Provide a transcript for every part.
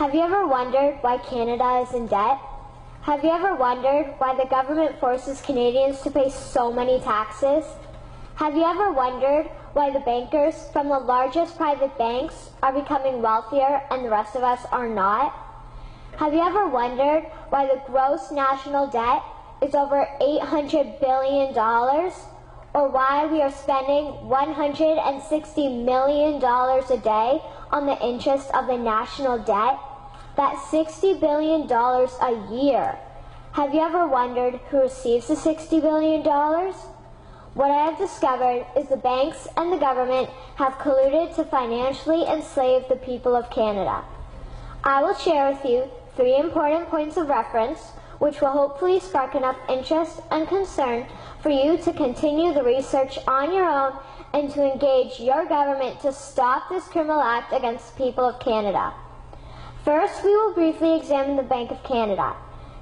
Have you ever wondered why Canada is in debt? Have you ever wondered why the government forces Canadians to pay so many taxes? Have you ever wondered why the bankers from the largest private banks are becoming wealthier and the rest of us are not? Have you ever wondered why the gross national debt is over $800 billion? Or why we are spending $160 million a day on the interest of the national debt? That's $60 billion a year. Have you ever wondered who receives the $60 billion? What I have discovered is the banks and the government have colluded to financially enslave the people of Canada. I will share with you 3 important points of reference which will hopefully spark enough interest and concern for you to continue the research on your own and to engage your government to stop this criminal act against the people of Canada. First, we will briefly examine the Bank of Canada.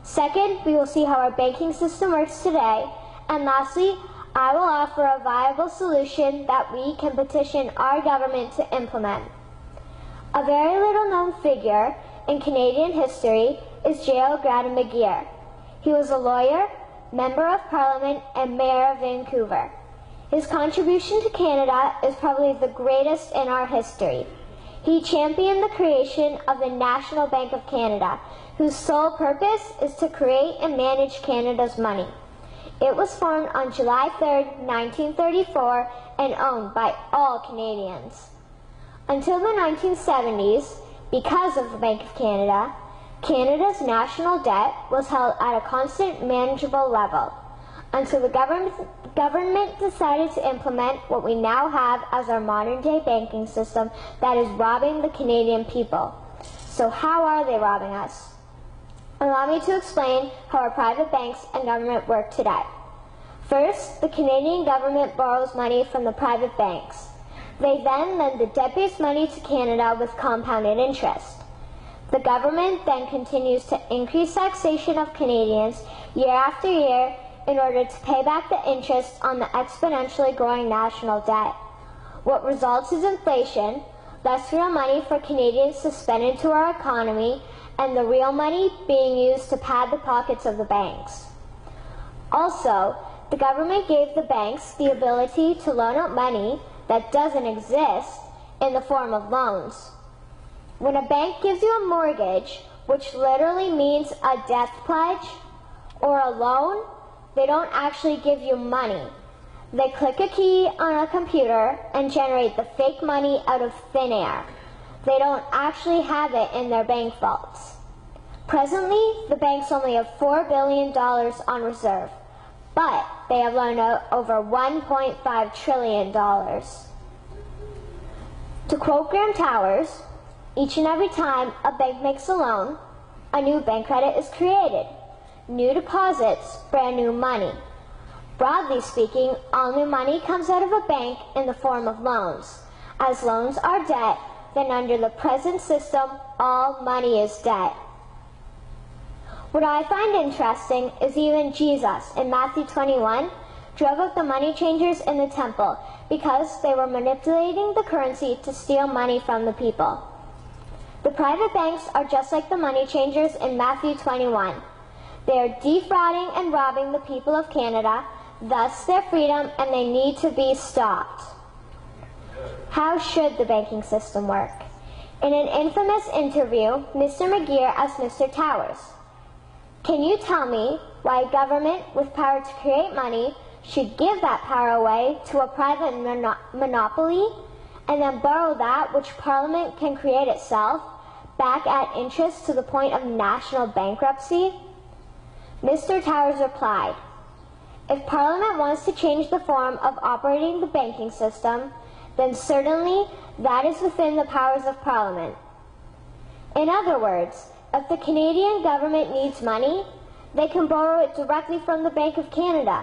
Second, we will see how our banking system works today. And lastly, I will offer a viable solution that we can petition our government to implement. A very little known figure in Canadian history is J.O. Grattan McGeer. He was a lawyer, Member of Parliament, and Mayor of Vancouver. His contribution to Canada is probably the greatest in our history. He championed the creation of the National Bank of Canada, whose sole purpose is to create and manage Canada's money. It was formed on July 3, 1934, and owned by all Canadians. Until the 1970s, because of the Bank of Canada, Canada's national debt was held at a constant, manageable level, until the government decided to implement what we now have as our modern-day banking system that is robbing the Canadian people. So how are they robbing us? Allow me to explain how our private banks and government work today. First, the Canadian government borrows money from the private banks. They then lend the debt-based money to Canada with compounded interest. The government then continues to increase taxation of Canadians year after year in order to pay back the interest on the exponentially growing national debt. What results is inflation, less real money for Canadians to spend into our economy, and the real money being used to pad the pockets of the banks. Also, the government gave the banks the ability to loan out money that doesn't exist in the form of loans. When a bank gives you a mortgage, which literally means a death pledge, or a loan, they don't actually give you money. They click a key on a computer and generate the fake money out of thin air. They don't actually have it in their bank vaults. Presently, the banks only have $4 billion on reserve, but they have loaned out over $1.5 trillion. To quote Graham Towers, each and every time a bank makes a loan, a new bank credit is created. New deposits, brand new money. Broadly speaking, all new money comes out of a bank in the form of loans. As loans are debt, then under the present system, all money is debt. What I find interesting is even Jesus, in Matthew 21, drove out the money changers in the temple because they were manipulating the currency to steal money from the people. The private banks are just like the money changers in Matthew 21. They are defrauding and robbing the people of Canada, thus their freedom, and they need to be stopped. How should the banking system work? In an infamous interview, Mr. McGeer asked Mr. Towers, "Can you tell me why a government with power to create money should give that power away to a private monopoly and then borrow that which Parliament can create itself back at interest to the point of national bankruptcy?" Mr. Towers replied, "If Parliament wants to change the form of operating the banking system, then certainly that is within the powers of Parliament. In other words, if the Canadian government needs money, they can borrow it directly from the Bank of Canada.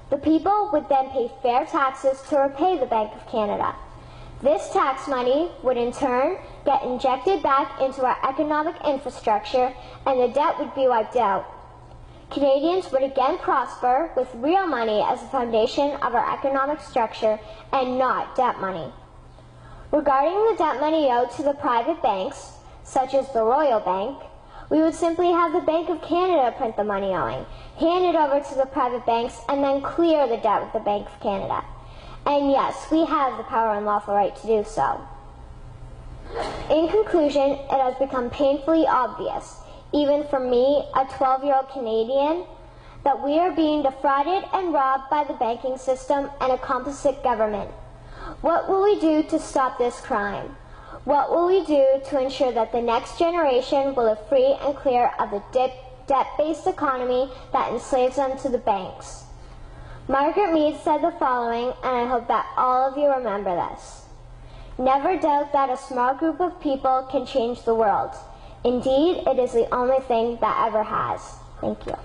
The people would then pay fair taxes to repay the Bank of Canada. This tax money would in turn get injected back into our economic infrastructure and the debt would be wiped out. Canadians would again prosper with real money as the foundation of our economic structure and not debt money. Regarding the debt money owed to the private banks, such as the Royal Bank, we would simply have the Bank of Canada print the money owing, hand it over to the private banks, and then clear the debt with the Bank of Canada. And yes, we have the power and lawful right to do so. In conclusion, it has become painfully obvious, even for me, a 12-year-old Canadian, that we are being defrauded and robbed by the banking system and a complicit government. What will we do to stop this crime? What will we do to ensure that the next generation will live free and clear of the debt-based economy that enslaves them to the banks? Margaret Mead said the following, and I hope that all of you remember this. Never doubt that a small group of people can change the world. Indeed, it is the only thing that ever has. Thank you.